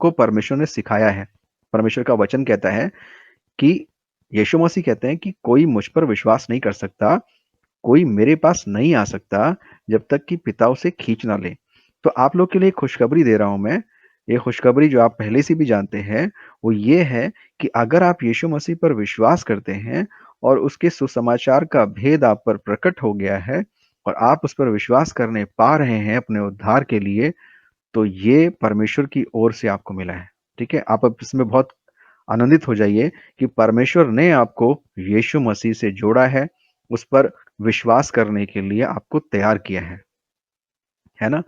हमको परमेश्वर ने सिखाया है। परमेश्वर का वचन कहता है कि यीशु मसीह कहते हैं कि कोई मुझ पर विश्वास नहीं कर सकता, कोई मेरे पास नहीं आ सकता जब तक कि पिता उसे खींच ना ले। तो आप लोग के लिए खुशखबरी दे रहा हूँ मैं। ये खुशखबरी जो आप पहले से भी जानते हैं, वो ये है कि अगर आप यीशु मसीह पर विश्वास करते हैं और उसके सुसमाचार का भेद आप पर प्रकट हो गया है और आप उस पर विश्वास करने पा रहे हैं अपने उद्धार के लिए, तो ये परमेश्वर की ओर से आपको मिला है। ठीक है? आप अब इसमें बहुत आनंदित हो जाइए कि परमेश्वर ने आपको यीशु मसीह से जोड़ा है, उस पर विश्वास करने के लिए आपको तैयार किया है ना?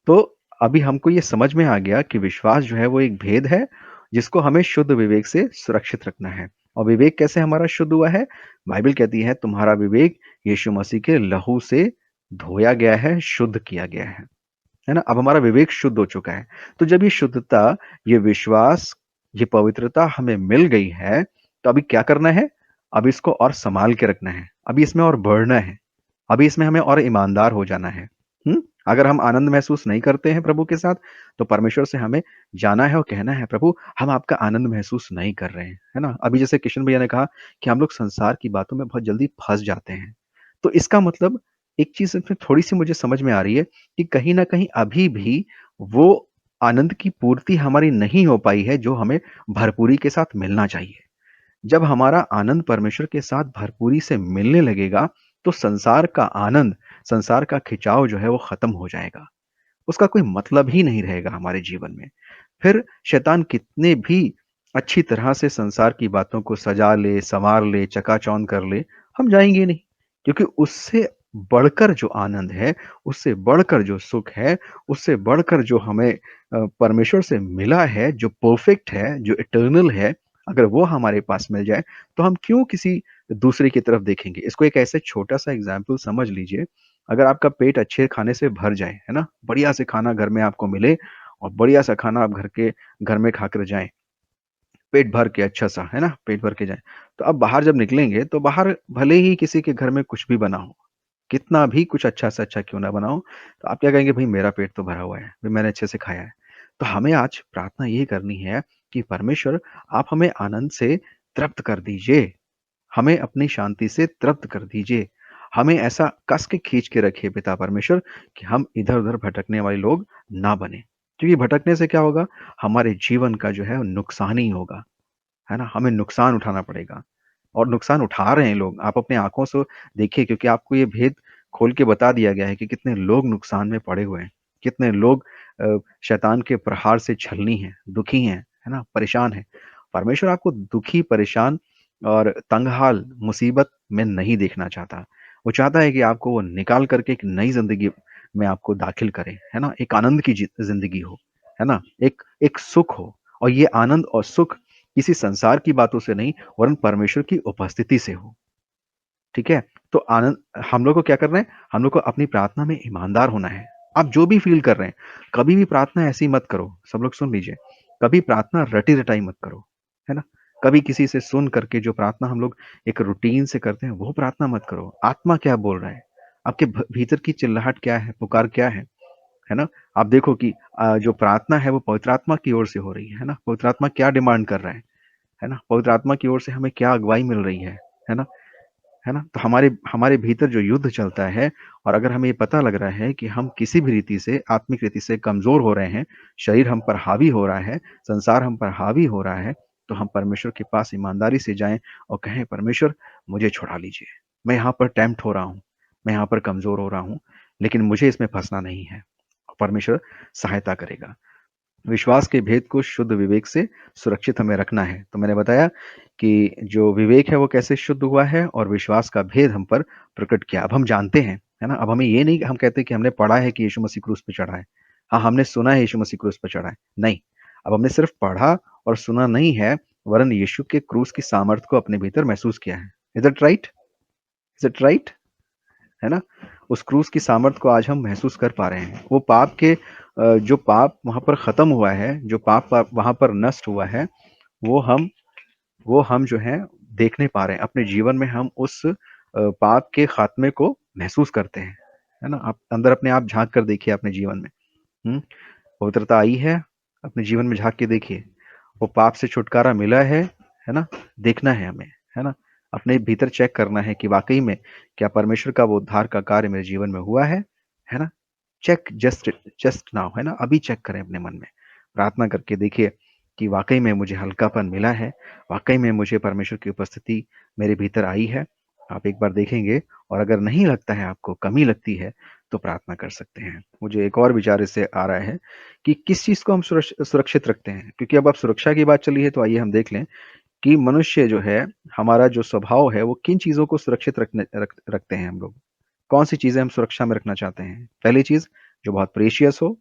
तो अभी हमको ये समझ में आ गया कि विश्वास जो है वो एक भेद है, जिसको हमें शुद्ध विवेक से सुरक्षित रखना है। और विवेक कैसे हमारा शुद्ध हुआ है? बाइबल कहती है तुम्हारा विवेक यीशु मसीह के लहू से धोया गया है, शुद्ध किया गया है ना? अब हमारा विवेक शुद्ध हो चुका है। तो जब ये शुद्धता, ये विश्वास, ये पवित्रता हमें मिल गई है, तो अभी क्या करना है? अभी इसको और सँभाल के रखना है। अभी इसमें और बढ़ना है। अभी इसमें हमें और ईमानदार हो जाना है। हुँ? अगर हम आनंद महसूस नहीं करते हैं प्रभु के साथ, तो परमेश्वर से हमें जाना है और कहना है, प्रभु हम आपका आनंद महसूस नहीं कर रहे हैं। है ना? अभी जैसे किशन भैया ने कहा कि हम लोग संसार की बातों में बहुत जल्दी फँस जाते हैं। तो इसका मतलब एक चीज़ इसमें थोड़ी-सी मुझे समझ में आ रही है कि कहीं न कहीं अभी भी वो आनंद की पूर्ति हमारी नहीं हो पाई है, जो हमें भरपूरी के साथ मिलना चाहिए। जब हमारा आनंद परमेश्वर के साथ भरपूरी से मिलने लगेगा, तो संसार का आनंद, संसार का खिंचाव जो है वो खत्म हो जाएगा। उसका कोई मतलब ही नहीं रहेगा हमारे जीवन में। फिर शैतान कितने भी अच्छी तरह से संसार की बातों को सजा ले, संवार ले, चकाचौंध कर ले, हम जाएँगे नहीं। क्योंकि उससे बढ़कर जो आनंद है, उससे बढ़कर जो सुख है, उससे बढ़कर जो हमें परमेश्वर से मिला है, जो परफेक्ट है, जो इटर्नल है, अगर वो हमारे पास मिल जाए, तो हम क्यों किसी दूसरे की तरफ देखेंगे? इसको एक ऐसे छोटा-सा एग्ज़ाम्पल समझ लीजिए। अगर आपका पेट अच्छे खाने से भर जाए, है ना? बढ़िया से खाना घर में आपको मिले और बढ़िया-सा खाना आप घर में खाकर जाएँ, पेट भर के अच्छा-सा, है ना? पेट भर के जाएँ। तो अब बाहर जब निकलेंगे, तो बाहर भले ही किसी के घर में कुछ भी बना हो, कितना भी कुछ अच्छा से अच्छा क्यों ना बना हो, तो आप क्या कहेंगे, भई मेरा पेट तो भरा हुआ है, भई मैंने अच्छे से खाया है। तो हमें आज प्रार्थना ये करनी है कि परमेश्वर आप हमें आनंद से तृप्त कर दीजिए। हमें अपनी शांति से तृप्त कर दीजिए। हमें ऐसा कस के खींच के रखिए पिता परमेश्वर कि हम इधर-उधर भटकने वाले लोग ना बनें। क्योंकि भटकने से क्या होगा? हमारे जीवन का जो है वो नुकसान ही होगा, है ना? हमें नुकसान उठाना पड़ेगा और नुकसान उठा रहे हैं लोग। आप अपनी आँखों से देखिए, क्योंकि आपको ये भेद खोल के बता दिया गया है कि कितने लोग नुकसान में पड़े हुए हैं। कितने लोग शैतान के प्रहार से छलनी हैं, दुखी हैं, है ना? परेशान हैं। परमेश्वर आपको दुखी, परेशान और तंगहाल, मुसीबत में नहीं देखना चाहता। वो चाहता है कि आपको वो निकाल कर के एक नई ज़िंदगी में आपको दाखिल करे, है ना? एक आनंद की ज़िंदगी हो, है ना? एक एक सुख हो, और ये आनंद और सुख किसी संसार की बातों से नहीं, वरन परमेश्वर की उपस्थिति से हो। ठीक है? तो आनंद हम लोग को क्या करना है? हम लोग को अपनी प्रार्थना में ईमानदार होना है। आप जो भी फ़ील कर रहे हैं, कभी भी प्रार्थना ऐसी मत करो। सब लोग सुन लीजिए, कभी प्रार्थना रटी-रटाई मत करो, है ना? कभी किसी से सुन करके जो प्रार्थना हम लोग एक रूटीन से करते हैं, वो प्रार्थना मत करो। आत्मा क्या बोल रहा है? आपके भीतर की चिल्लाहट क्या है? पुकार क्या है ना? आप देखो कि जो प्रार्थना है वो पवित्र आत्मा की ओर से हो रही है ना? पवित्र आत्मा क्या डिमांड कर रहा है ना? पवित्र आत्मा की ओर से हमें क्या अगुवाई मिल रही है ना? है ना? तो हमारे हमारे भीतर जो युद्ध चलता है, और अगर हमें ये पता लग रहा है कि हम किसी भी रीति से, आत्मिक रीति से कमज़ोर हो रहे हैं, शरीर हम पर हावी हो रहा है, संसार हम पर हावी हो रहा है, तो हम परमेश्वर के पास ईमानदारी से जाएँ और कहें, परमेश्वर मुझे छुड़ा लीजिए। मैं यहाँ पर टेम्प्ट हो रहा हूँ, मैं यहाँ पर कमज़ोर हो रहा हूँ, लेकिन मुझे इसमें फँसना नहीं है। परमेश्वर सहायता करेगा। विश्वास के भेद को शुद्ध विवेक से सुरक्षित हमें रखना है। तो मैंने बताया कि जो विवेक है वो कैसे शुद्ध हुआ है और विश्वास का भेद हम पर प्रकट किया। अब हम जानते हैं, है ना? अब हमें ये नहीं हम कहते कि हमने पढ़ा है कि यीशु मसीह क्रूस पे चढ़ा है। हाँ, हमने सुना है यीशु मसीह क्रूस पे चढ़ा है। नहीं, अब हमने सिर्फ पढ़ा और सुना नहीं है, वरन यीशु के क्रूस की सामर्थ को अपने भीतर महसूस किया है। Is it right? Is it right? है ना? उस क्रूस की सामर्थ को आज हम महसूस कर पा रहे हैं। वो पाप के जो पाप वहाँ पर ख़त्म हुआ है, जो पाप वहाँ पर नष्ट हुआ है, वो हम वो हम जो है देखने पा रहे हैं। अपने जीवन में हम उस पाप के ख़ात्मे को महसूस करते हैं। है ना? आप अंदर अपने आप झाँक कर देखिए अपने जीवन में। हुँ? पवित्रता आई है, अपने जीवन में झाँक के देखिए, वो पाप से छुटकारा मिला है ना? देखना है हमें, है ना? अपने भीतर चेक करना है कि वाक़ई में क्या परमेश्वर का वो उद्धार का कार्य मेरे जीवन में हुआ है ना? चेक जस्ट जस्ट नाउ, है ना? अभी चेक करें अपने मन में। प्रार्थना करके देखिए कि वाक़ई में मुझे हल्कापन मिला है, वाक़ई में मुझे परमेश्वर की उपस्थिति मेरे भीतर आई है। आप एक बार देखेंगे और अगर नहीं लगता है आपको, कमी लगती है, तो प्रार्थना कर सकते हैं। मुझे एक और विचार इससे आ रहा है कि किस चीज़ को हम सुरक्षित रखते हैं? क्योंकि अब सुरक्षा की बात चली है, तो आइए हम देख लें कि मनुष्य जो है, हमारा जो स्वभाव है, वो किन चीज़ों को सुरक्षित रखते हैं हम लोग। कौन-सी चीज़ें हम सुरक्षा में रखना चाहते हैं? पहली चीज़, जो बहुत प्रेशियस हो।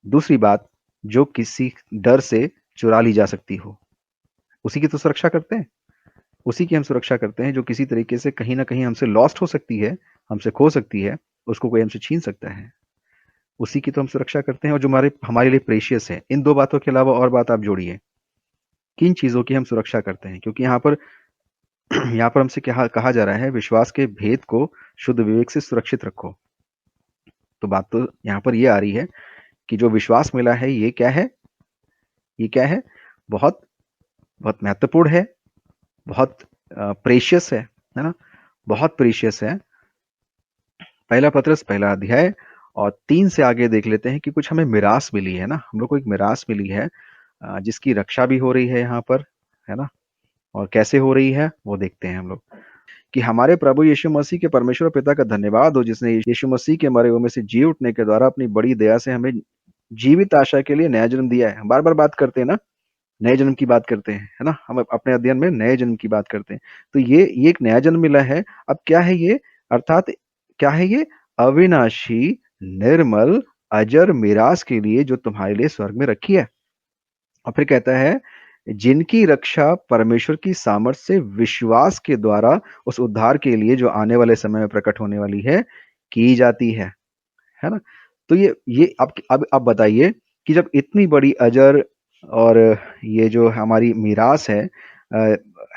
दूसरी बात, जो किसी डर से चुरा ली जा सकती हो। उसी की तो सुरक्षा करते हैं। उसी की हम सुरक्षा करते हैं जो किसी तरीके से कहीं न कहीं हमसे लॉस्ट हो सकती है, हमसे खो सकती है, उसको कोई हमसे छीन सकता है। उसी की तो हम सुरक्षा करते हैं और जो हमारे हमारे लिए प्रेशियस है। इन 2 बातों के अलावा और बात आप जोड़िए। किन चीज़ों की हम सुरक्षा करते हैं? क्योंकि यहाँ पर यहाँ पर हमसे क्या कहा जा रहा है, विश्वास के भेद को शुद्ध विवेक से सुरक्षित रखो। तो बात तो यहाँ पर ये आ रही है कि जो विश्वास मिला है, ये क्या है? ये क्या है? बहुत बहुत महत्वपूर्ण है, बहुत प्रेशियस है ना? बहुत प्रेशियस है। पहला पत्रस पहला अध्याय और 3 से आगे देख लेते हैं कि कुछ हमें मिरास मिली है ना? हम लोग को एक मिरास मिली है जिसकी रक्षा भी हो रही है यहाँ पर, है ना? और कैसे हो रही है, वो देखते हैं हम लोग। कि हमारे प्रभु यीशु मसीह के परमेश्वर पिता का धन्यवाद हो जिसने यीशु मसीह के मरे हुए में से जी उठने के द्वारा अपनी बड़ी दया से हमें जीवित आशा के लिए नया जन्म दिया है। बार-बार बात करते हैं ना, नए जन्म की बात करते हैं, है ना? हम अपने अध्ययन में नए जन्म की बात करते हैं। तो ये एक नया जन्म मिला है। अब क्या है ये? अर्थात क्या है ये? अविनाशी, निर्मल, अजर मीरास के लिए जो तुम्हारे लिए स्वर्ग में रखी है। और फिर कहता है, जिनकी रक्षा परमेश्वर की सामर्थ से विश्वास के द्वारा उस उद्धार के लिए जो आने वाले समय में प्रकट होने वाली है, की जाती है ना? तो ये अब बताइए कि जब इतनी बड़ी अजर और ये जो हमारी मीरास है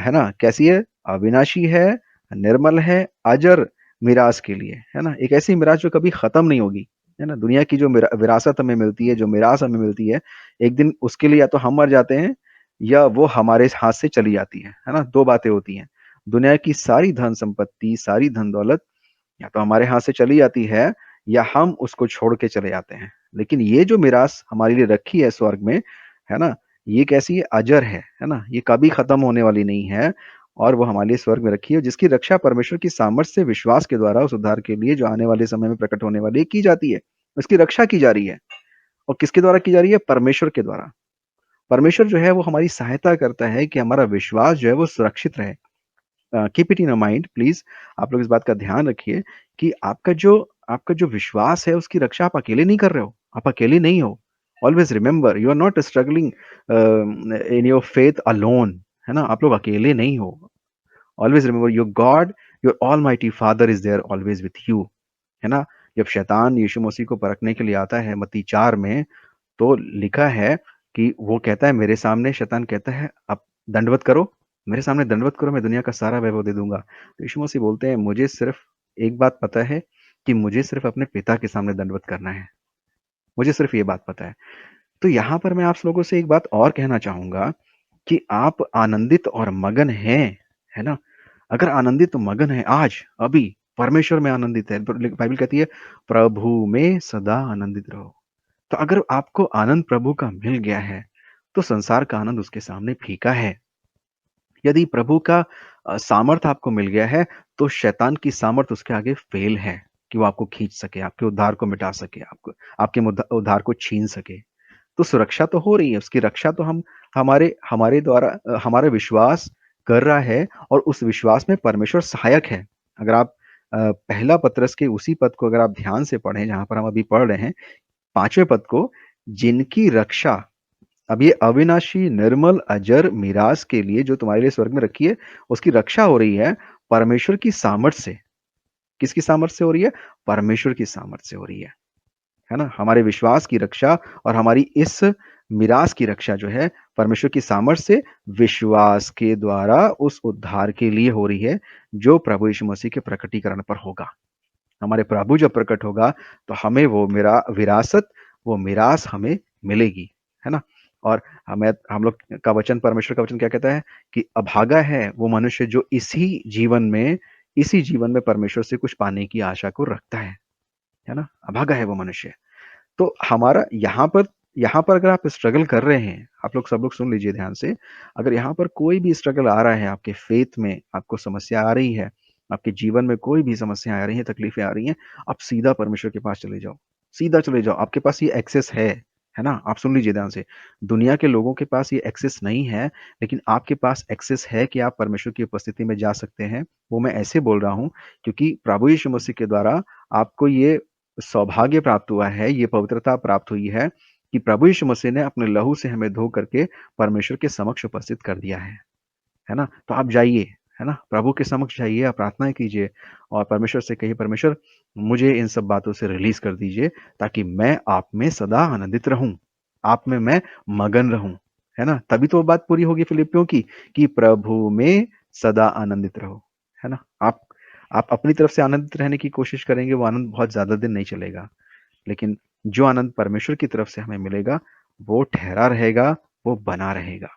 ना? कैसी है? अविनाशी है, निर्मल है, अजर मीरास के लिए, है ना? एक ऐसी मीरास जो कभी खत्म नहीं होगी, है ना? दुनिया की जो विरासत हमें मिलती है, जो मीरास हमें मिलती है, एक दिन उसके लिए या तो हम मर जाते हैं या वो हमारे हाथ से चली जाती है ना? 2 बातें होती हैं। दुनिया की सारी धन संपत्ति, सारी धन दौलत या तो हमारे हाथ से चली जाती है या हम उसको छोड़ के चले जाते हैं। लेकिन ये जो मीरास हमारे लिए रखी है स्वर्ग में, है ना? ये कैसी है? अजर है ना? ये कभी खत्म होने वाली नहीं है और वो हमारे लिए स्वर्ग में रखी है जिसकी रक्षा परमेश्वर की सामर्थ्य से विश्वास के द्वारा उस उद्धार के लिए जो आने वाले समय में प्रकट होने वाली है की जाती है। उसकी रक्षा की जा रही है और किसके द्वारा की जा रही है? परमेश्वर के द्वारा। परमेश्वर जो है वो हमारी सहायता करता है कि हमारा विश्वास जो है वो सुरक्षित रहे। Keep it in a mind please. आप लोग इस बात का ध्यान रखिए कि आपका जो विश्वास है उसकी रक्षा आप अकेले नहीं कर रहे हो। आप अकेले नहीं हो। Always remember you are not struggling in your faith alone, है ना? आप लोग अकेले नहीं हो। Always remember your God, your almighty father is there always with you, है ना? जब शैतान यीशु मसीह को परखने के लिए आता है मत्ती 4 में, तो लिखा है कि वो कहता है मेरे सामने शैतान कहता है आप दंडवत करो, मेरे सामने दंडवत करो, मैं दुनिया का सारा वैभव दे दूँगा। तो यीशु मसीह बोलते हैं मुझे सिर्फ़ एक बात पता है कि मुझे सिर्फ़ अपने पिता के सामने दंडवत करना है। मुझे सिर्फ़ ये बात पता है। तो यहाँ पर मैं आप लोगों से एक बात और कहना चाहूँगा कि आप आनंदित और मगन हैं, है ना? अगर आनंदित और मगन हैं आज, अभी परमेश्वर में आनंदित है, तो बाइबल कहती है प्रभु में सदा आनंदित रहो। तो अगर आपको आनंद प्रभु का मिल गया है, तो संसार का आनंद उसके सामने फीका है। यदि प्रभु का सामर्थ्य आपको मिल गया है, तो शैतान की सामर्थ्य उसके आगे फ़ेल है कि वो आपको खींच सके, आपके उद्धार को मिटा सके, आपको आपके उद्धार को छीन सके। तो सुरक्षा तो हो रही है, उसकी रक्षा तो हम हमारे हमारे द्वारा हमारा विश्वास कर रहा है और उस विश्वास में परमेश्वर सहायक है। अगर आप पहला पत्रस के उसी पद को अगर आप ध्यान से पढ़ें, जहाँ पर हम अभी पढ़ रहे हैं, 5वें पद को, जिनकी रक्षा अब ये अविनाशी, निर्मल, अजर मीरास के लिए जो तुम्हारे लिए स्वर्ग में रखी है, उसकी रक्षा हो रही है परमेश्वर की सामर्थ्य से। किसकी सामर्थ्य से हो रही है? परमेश्वर की सामर्थ्य से हो रही है ना? हमारे विश्वास की रक्षा और हमारी इस मीरास की रक्षा जो है परमेश्वर की सामर्थ्य से विश्वास के द्वारा उस उद्धार के लिए हो रही है, जो प्रभु यीशु मसीह के प्रकटीकरण पर होगा। हमारे प्रभु जब प्रकट होगा, तो हमें वो मेरा विरासत, वो मीरास हमें मिलेगी, है ना? और हम लोग का वचन, परमेश्वर का वचन क्या कहता है कि अभागा है वो मनुष्य जो इसी जीवन में परमेश्वर से कुछ पाने की आशा को रखता है ना? अभागा है वो मनुष्य। तो हमारा यहाँ पर अगर आप स्ट्रगल कर रहे हैं, आप लोग सब लोग सुन लीजिए ध्यान से, अगर यहाँ पर कोई भी स्ट्रगल आ रहा है आपके फेथ में, आपको समस्या आ रही है, आपके जीवन में कोई भी समस्या आ रही है, तकलीफें आ रही हैं, आप सीधा परमेश्वर के पास चले जाओ, सीधा चले जाओ, आपके पास ये एक्सेस है ना? आप सुन लीजिए ध्यान से, दुनिया के लोगों के पास ये एक्सेस नहीं है, लेकिन आपके पास एक्सेस है कि आप परमेश्वर की उपस्थिति में जा सकते हैं। वो मैं ऐसे बोल रहा हूँ क्योंकि प्रभु यीशु मसीह के द्वारा आपको ये सौभाग्य प्राप्त हुआ है, ये पवित्रता प्राप्त हुई है कि प्रभु यीशु मसीह ने अपने लहू से हमें धो करके परमेश्वर के समक्ष उपस्थित कर दिया है ना? तो आप जाइए, है ना? प्रभु के समक्ष जाइए, आप प्रार्थनाएँ कीजिए और परमेश्वर से कहिए, परमेश्वर मुझे इन सब बातों से रिलीज़ कर दीजिए ताकि मैं आप में सदा आनंदित रहूँ, आप में मैं मगन रहूँ, है ना? तभी तो वो बात पूरी होगी फिलिप्पियों की कि प्रभु में सदा आनंदित रहो, है ना? आप अपनी तरफ से आनंदित रहने की कोशिश करेंगे, वो आनंद बहुत ज़्यादा दिन नहीं चलेगा। लेकिन जो आनंद परमेश्वर की तरफ से हमें मिलेगा, वो ठहरा रहेगा, वो बना रहेगा।